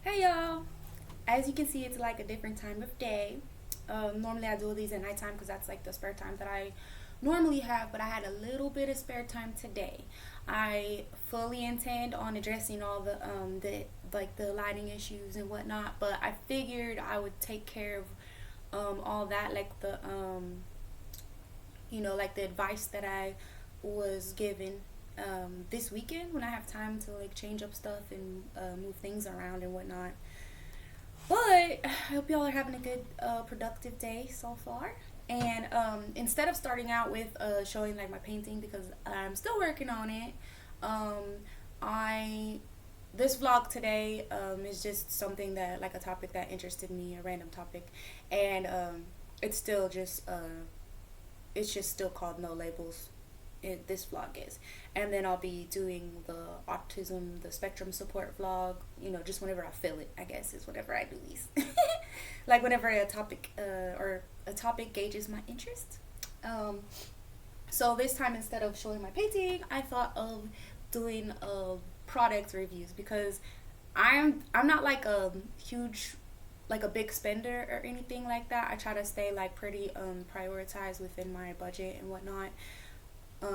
Hey y'all! As you can see, it's like a different time of day. Normally, I do these at nighttime because that's like the spare time that I normally have, but I had a little bit of spare time today. I fully intend on addressing all the lighting issues and whatnot, but I figured I would take care of all that, like like the advice that I was given this weekend when I have time to like change up stuff and move things around and whatnot. But I hope y'all are having a good, productive day so far. And instead of starting out with showing like my painting because I'm still working on it, um, I this vlog today is just something that like a topic that interested me, a random topic, and it's just still called No Labels. This vlog is, and then I'll be doing the spectrum support vlog, just whenever I feel it, I guess, is whenever I do these. Like whenever a topic gauges my interest. So this time, instead of showing my painting, I thought of doing product reviews because I'm not like a huge, like a big spender or anything like that. I try to stay like pretty prioritized within my budget and whatnot,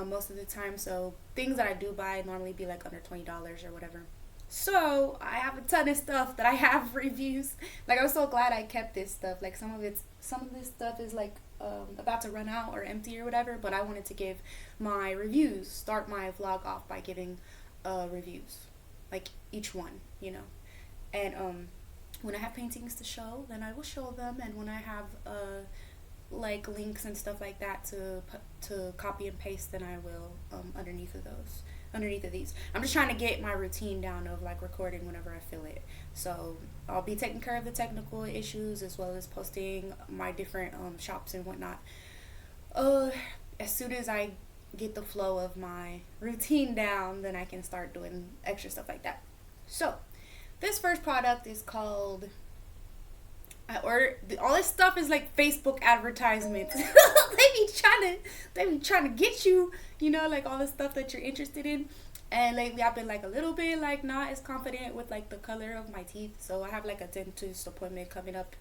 most of the time. So things that I do buy normally be like under $20 or whatever. So I have a ton of stuff that I have reviews. Like, I'm so glad I kept this stuff. Like some of this stuff is like about to run out or empty or whatever. But I wanted to give my reviews. Start my vlog off by giving reviews, like each one. And when I have paintings to show, then I will show them. And when I have like links and stuff like that to copy and paste, then I will underneath of these. I'm just trying to get my routine down of like recording whenever I feel it. So I'll be taking care of the technical issues as well as posting my different shops and whatnot. As soon as I get the flow of my routine down, then I can start doing extra stuff like that. So this first product is called, I ordered all this stuff is like Facebook advertisements. They be trying to get you, like all the stuff that you're interested in. And lately I've been like a little bit like not as confident with like the color of my teeth. So I have like a dentist appointment coming up,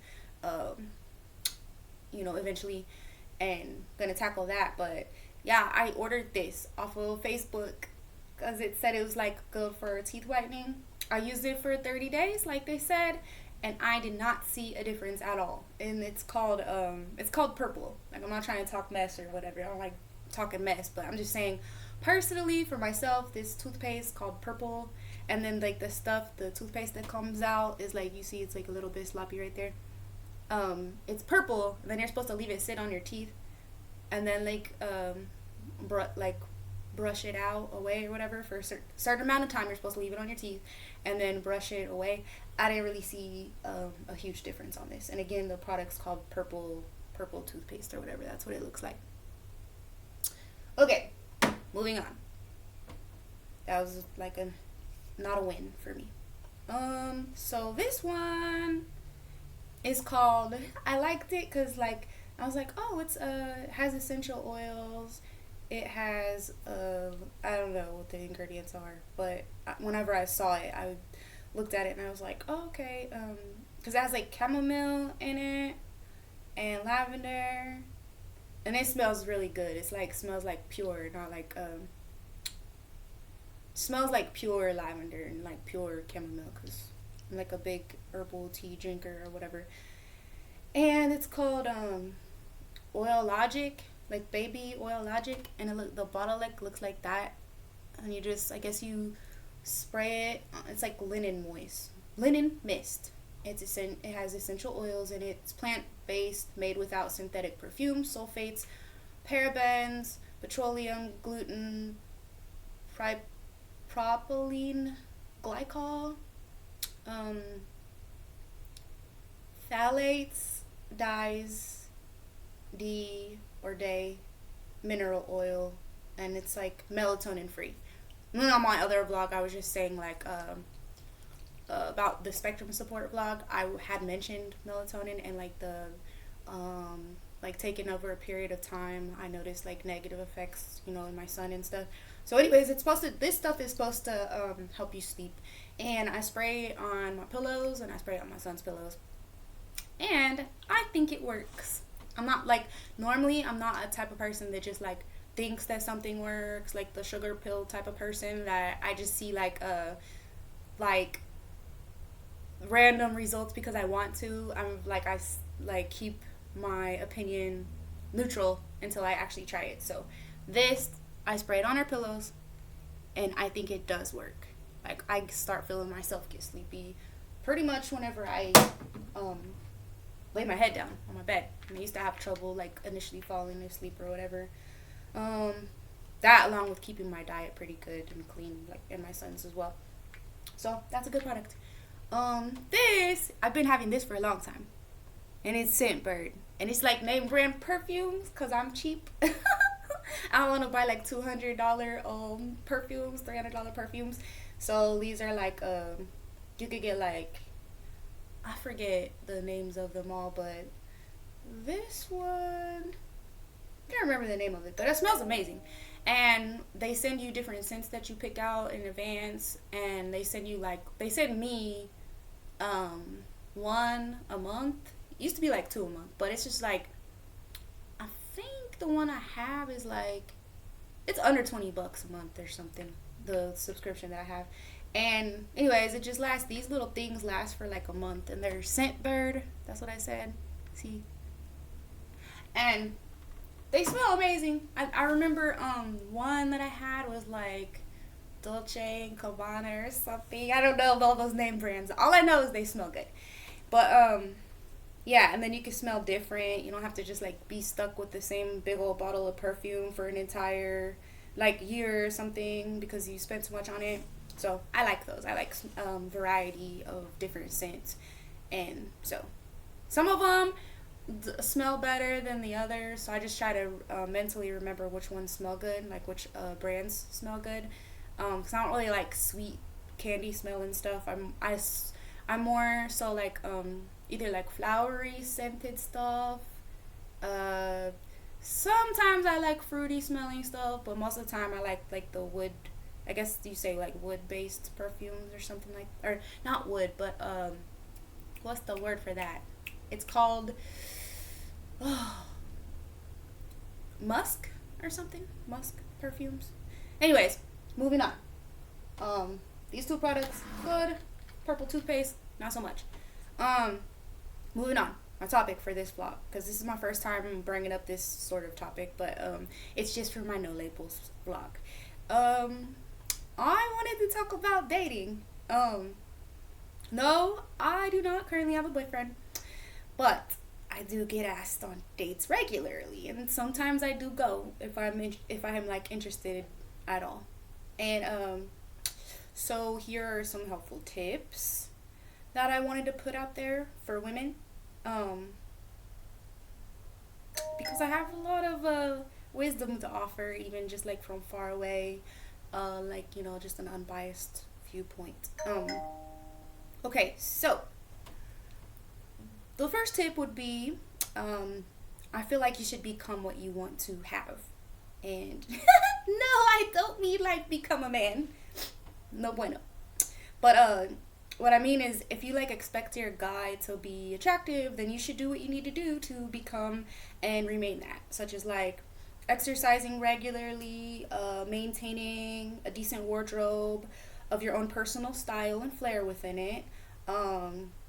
eventually, and gonna tackle that. But yeah, I ordered this off of Facebook because it said it was like good for teeth whitening. I used it for 30 days, like they said, and I did not see a difference at all. And it's called Purple. Like, I'm not trying to talk mess or whatever. I don't like talking mess, but I'm just saying, personally, for myself, this toothpaste called Purple, and then like the toothpaste that comes out is like, you see, it's like a little bit sloppy right there. It's purple, and then you're supposed to leave it sit on your teeth, and then like brush it out away or whatever for a certain amount of time. You're supposed to leave it on your teeth and then brush it away. I didn't really see a huge difference on this. And again, the product's called Purple toothpaste or whatever. That's what it looks like. Okay, moving on. That was like not a win for me. So this one is called, I liked it because like I was like, oh, it has essential oils. It has, I don't know what the ingredients are, but whenever I saw it, I looked at it and I was like, oh, okay, because it has like chamomile in it and lavender, and it smells really good. It's like, smells like pure, not like, smells like pure lavender and like pure chamomile, because I'm like a big herbal tea drinker or whatever. And it's called, Oil Logic, like baby oil logic, and the bottle like looks like that, and you just, I guess you spray it. It's like linen mist. It has essential oils in it. It's plant based, made without synthetic perfumes, sulfates, parabens, petroleum, gluten, propylene glycol, phthalates, dyes, day mineral oil, and it's like melatonin free. And then on my other vlog, I was just saying like about the spectrum support vlog, I had mentioned melatonin and like the like taking over a period of time, I noticed like negative effects, in my son and stuff. So anyways, this stuff is supposed to help you sleep. And I spray on my pillows and I spray on my son's pillows. And I think it works. I'm not like, normally I'm not a type of person that just like thinks that something works, like the sugar pill type of person that I just see like random results because I want to. I'm like, I like keep my opinion neutral until I actually try it. So this, I spray it on our pillows and I think it does work. Like, I start feeling myself get sleepy pretty much whenever I lay my head down on my bed. And I used to have trouble like initially falling asleep or whatever. That along with keeping my diet pretty good and clean, like, and my son's as well. So that's a good product. This, I've been having this for a long time, and it's Scentbird, and it's like name brand perfumes because I'm cheap. I don't want to buy like $200 perfumes, $300 perfumes. So these are like you could get like, I forget the names of them all, but this one, I can't remember the name of it, but it smells amazing. And they send you different scents that you pick out in advance, and they send me one a month. It used to be like 2 a month, but it's just like, I think the one I have is like, it's under $20 a month or something, the subscription that I have. And anyways, it just lasts, these little things last for like a month, and they're Scentbird, that's what I said, see, and they smell amazing. I remember one that I had was like Dolce and Gabbana or something. I don't know all those name brands. All I know is they smell good. But yeah, and then you can smell different. You don't have to just like be stuck with the same big old bottle of perfume for an entire like year or something because you spent so much on it. So I like those. I like variety of different scents, and so some of them smell better than the others, so I just try to mentally remember which ones smell good, like which brands smell good, because I don't really like sweet candy smelling stuff. I'm more so like either like flowery scented stuff. Sometimes I like fruity smelling stuff, but most of the time I like the wood, I guess you say like wood based perfumes or something like, or not wood, but what's the word for that? It's called musk or something. Musk perfumes. Anyways, moving on. These two products, good. Purple toothpaste, not so much. Moving on. My topic for this vlog, because this is my first time bringing up this sort of topic, but it's just for my No Labelz vlog. I wanted to talk about dating. No, I do not currently have a boyfriend, but I do get asked on dates regularly, and sometimes I do go if I'm like interested at all. And so here are some helpful tips that I wanted to put out there for women, because I have a lot of wisdom to offer, even just like from far away, like, you know, just an unbiased viewpoint. Okay, so the first tip would be, I feel like you should become what you want to have. And no, I don't mean like become a man. No bueno. But what I mean is, if you like expect your guy to be attractive, then you should do what you need to do to become and remain that. Such as like exercising regularly, maintaining a decent wardrobe of your own personal style and flair within it.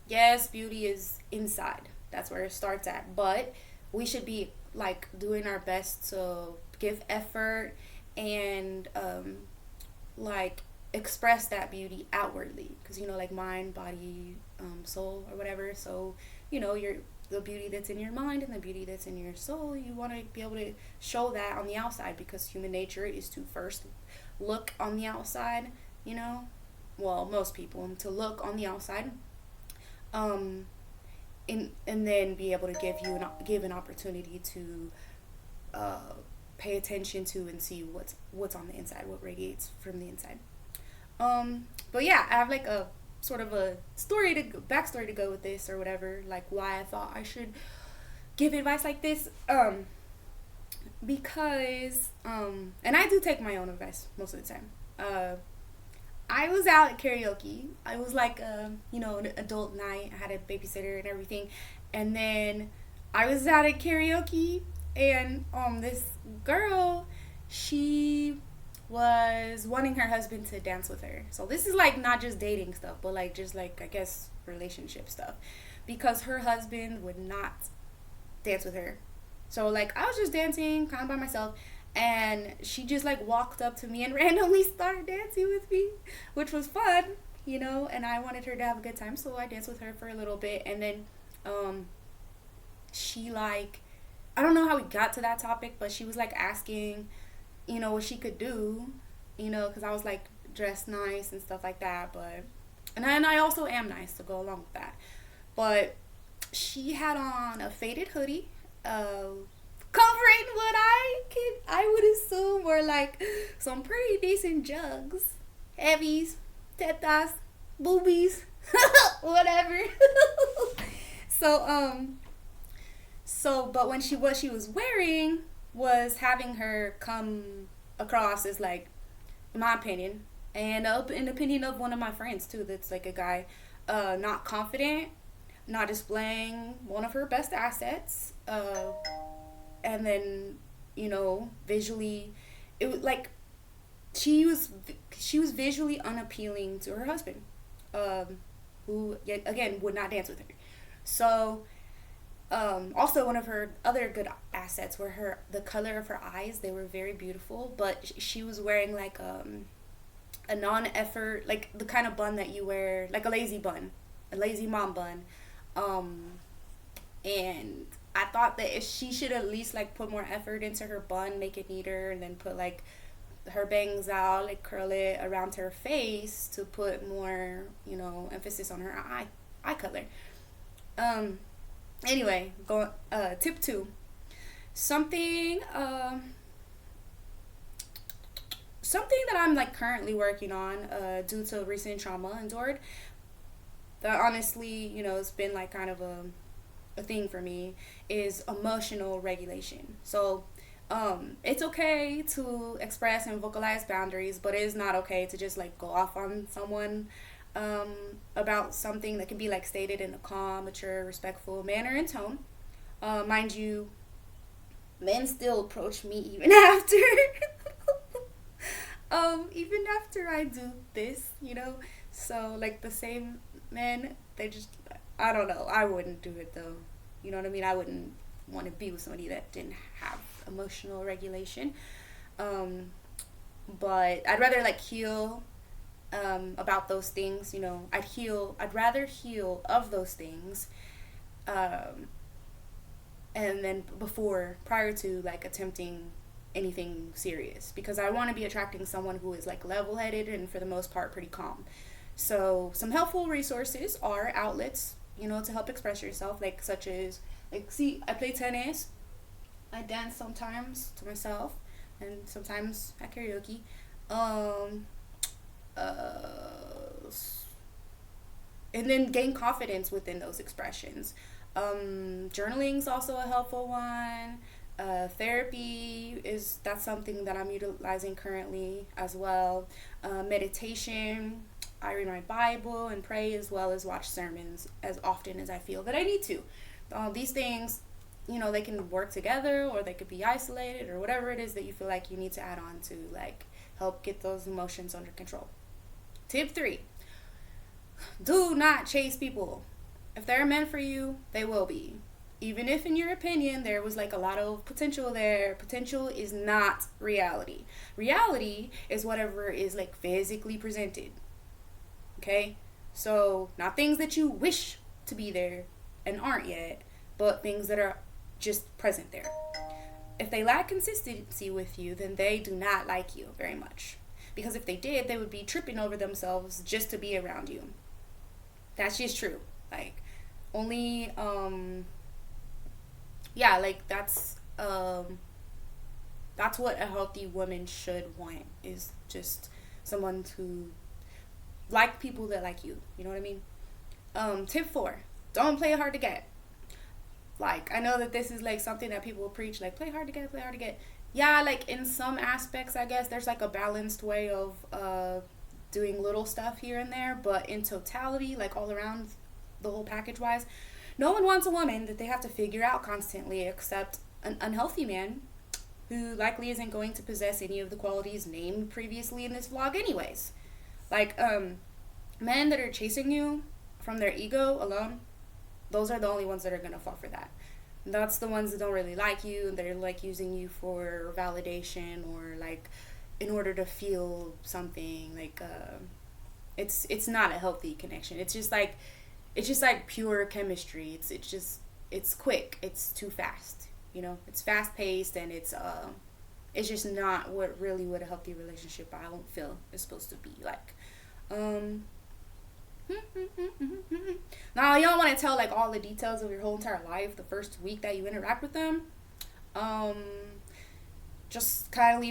Yes, beauty is inside. That's where it starts at. But we should be like doing our best to give effort and like express that beauty outwardly, because, you know, like mind, body, soul, or whatever. So, you know, the beauty that's in your mind and the beauty that's in your soul, you want to be able to show that on the outside, because human nature is to first look on the outside, you know, well, most people, to look on the outside, and then be able to give an opportunity to pay attention to and see what's on the inside, what radiates from the inside. But yeah, I have like a sort of a backstory to go with this, or whatever, like why I thought I should give advice like this. because and I do take my own advice most of the time. I was out at karaoke. I was like an adult night. I had a babysitter and everything. And then I was out at karaoke, and this girl, she was wanting her husband to dance with her. So this is like not just dating stuff, but like just like I guess relationship stuff. Because her husband would not dance with her. So like I was just dancing kind of by myself, and she just like walked up to me and randomly started dancing with me, which was fun, and I wanted her to have a good time, so I danced with her for a little bit. And then she like, I don't know how we got to that topic, but she was like asking what she could do, because I was like dressed nice and stuff like that, but and I also am nice to go along with that. But she had on a faded hoodie, covering what I would assume were like some pretty decent jugs, heavies, tetas, boobies, whatever. But what she was wearing was having her come across as like, in my opinion, and in the opinion of one of my friends too, that's like a guy, not confident, not displaying one of her best assets, and then visually, it was like she was visually unappealing to her husband, who yet again would not dance with her. So also one of her other good assets were the color of her eyes. They were very beautiful, but she was wearing like a non-effort, like the kind of bun that you wear, like a lazy mom bun, and I thought that if she should at least like put more effort into her bun, make it neater, and then put like her bangs out, like curl it around her face to put more, emphasis on her eye color. Anyway, tip 2. Something that I'm like currently working on, due to recent trauma endured, that honestly, it's been like kind of a thing for me, is emotional regulation. So it's okay to express and vocalize boundaries, but it is not okay to just like go off on someone about something that can be like stated in a calm, mature, respectful manner and tone. Mind you, men still approach me even after even after I do this, so like the same men, they just, I don't know, I wouldn't do it though, you know what I mean? I wouldn't want to be with somebody that didn't have emotional regulation. But I'd rather like heal about those things, I'd rather heal of those things, and then prior to like attempting anything serious, because I want to be attracting someone who is like level-headed and for the most part pretty calm. So some helpful resources are outlets, to help express yourself, like such as like, see, I play tennis, I dance sometimes to myself, and sometimes at karaoke. And then gain confidence within those expressions. Journaling's also a helpful one. Therapy that's something that I'm utilizing currently as well. Meditation. I read my Bible and pray, as well as watch sermons as often as I feel that I need to. These things, they can work together, or they could be isolated, or whatever it is that you feel like you need to add on to like help get those emotions under control. Tip 3. Do not chase people. If they're meant for you, they will be. Even if in your opinion there was like a lot of potential there, potential is not reality. Reality is whatever is like physically presented. Okay? So not things that you wish to be there and aren't yet, but things that are just present there. If they lack consistency with you, then they do not like you very much. Because if they did, they would be tripping over themselves just to be around you. That's just true. Like, only, like that's what a healthy woman should want, is just someone to like people that like you. You know what I mean? Tip 4, don't play hard to get. Like, I know that this is like something that people preach, like, play hard to get, play hard to get. Yeah, like in some aspects, I guess there's like a balanced way of doing little stuff here and there, but in totality, like all around the whole package wise, no one wants a woman that they have to figure out constantly, except an unhealthy man who likely isn't going to possess any of the qualities named previously in this vlog anyways. Like, men that are chasing you from their ego alone, those are the only ones that are going to fall for that. That's the ones that don't really like you. They're like using you for validation or like in order to feel something. Like, it's not a healthy connection. It's just like pure chemistry. It's quick. It's too fast. You know, it's fast paced, and it's just not what a healthy relationship, I don't feel, is supposed to be like. Now, you don't want to tell like all the details of your whole entire life the first week that you interact with them. Just kind of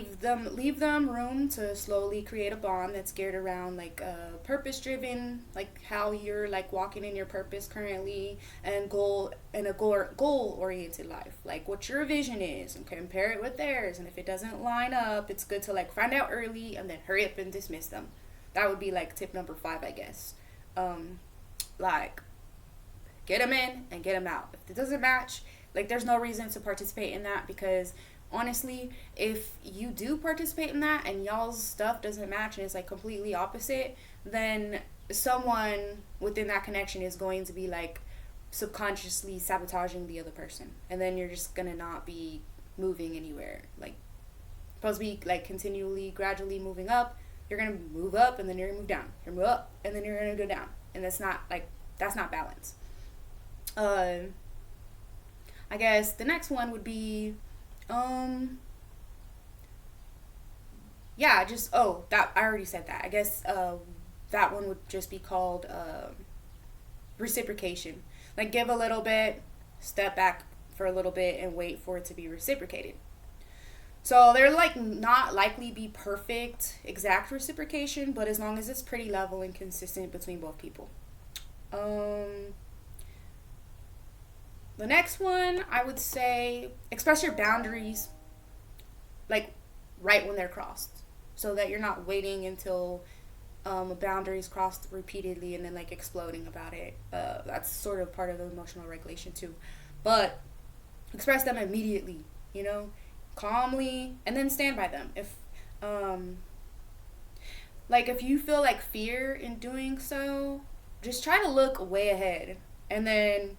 leave them room to slowly create a bond that's geared around like purpose driven, like how you're like walking in your purpose currently, and a goal oriented life, like what your vision is, and compare it with theirs. And if it doesn't line up, it's good to like find out early and then hurry up and dismiss them. That would be like tip number 5, I guess. Like, get them in and get them out. If it doesn't match, like, there's no reason to participate in that, because honestly, if you do participate in that and y'all's stuff doesn't match and it's like completely opposite, then someone within that connection is going to be like subconsciously sabotaging the other person, and then you're just gonna not be moving anywhere. Like, supposed to be like continually, gradually moving up. You're gonna move up and then you're gonna move down. You're gonna move up and then you're gonna go down, and that's not balance. I guess the next one would be that I already said that. I guess that one would just be called reciprocation. Like, give a little bit, step back for a little bit, and wait for it to be reciprocated. So they're like not likely be perfect exact reciprocation, but as long as it's pretty level and consistent between both people. The next one, I would say, express your boundaries like right when they're crossed, so that you're not waiting until a boundary is crossed repeatedly and then like exploding about it. That's sort of part of the emotional regulation too, but express them immediately, you know, calmly, and then stand by them. If if you feel like fear in doing so, just try to look way ahead, and then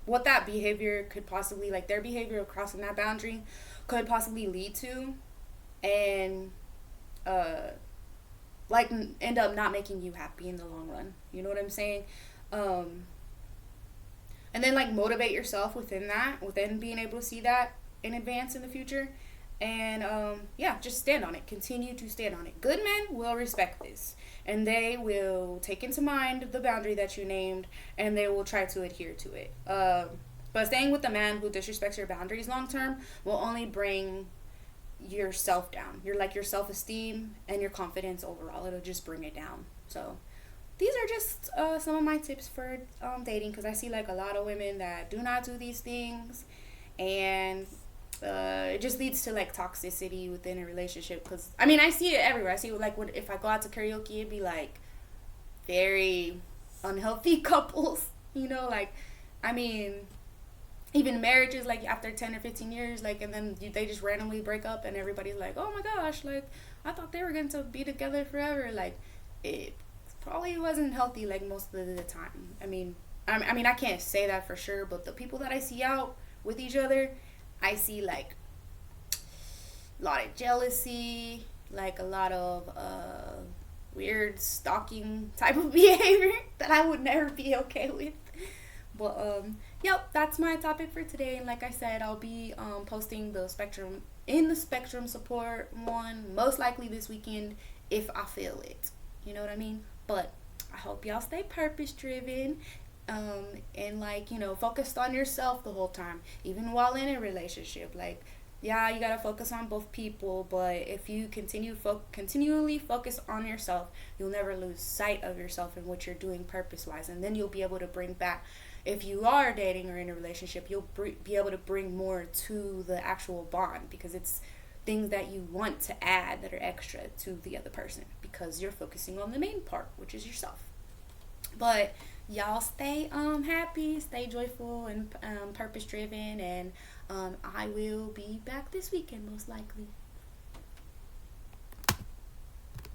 what that behavior could possibly, like their behavior of crossing that boundary could possibly lead to, and end up not making you happy in the long run. You know what I'm saying? And then like motivate yourself within being able to see that in advance in the future, and just stand on it. Continue to stand on it. Good men will respect this, and they will take into mind the boundary that you named, and they will try to adhere to it. But staying with the man who disrespects your boundaries long term will only bring yourself down. Your self-esteem and your confidence overall. It'll just bring it down. So these are just some of my tips for dating, because I see like a lot of women that do not do these things, and it just leads to like toxicity within a relationship. Because I mean, I see it everywhere. I see it like if I go out to karaoke, it'd be like very unhealthy couples, you know, like, I mean, even marriages, like after 10 or 15 years, like, and then they just randomly break up, and everybody's like, oh my gosh, like, I thought they were going to be together forever. Like, it probably wasn't healthy like most of the time. I mean, I can't say that for sure, but the people that I see out with each other, I see like a lot of jealousy, like a lot of weird stalking type of behavior that I would never be okay with. But yep, that's my topic for today. And like I said, I'll be posting the spectrum support one most likely this weekend if I feel it. You know what I mean? But I hope y'all stay purpose driven, and like, you know, focused on yourself the whole time, even while in a relationship. Like, Yeah, you gotta focus on both people, but if you continually focus on yourself, you'll never lose sight of yourself and what you're doing purpose wise, and then you'll be able to bring back. If you are dating or in a relationship, you'll be able to bring more to the actual bond because it's things that you want to add that are extra to the other person because you're focusing on the main part, which is yourself. But y'all stay happy, stay joyful and purpose driven, and I will be back this weekend most likely.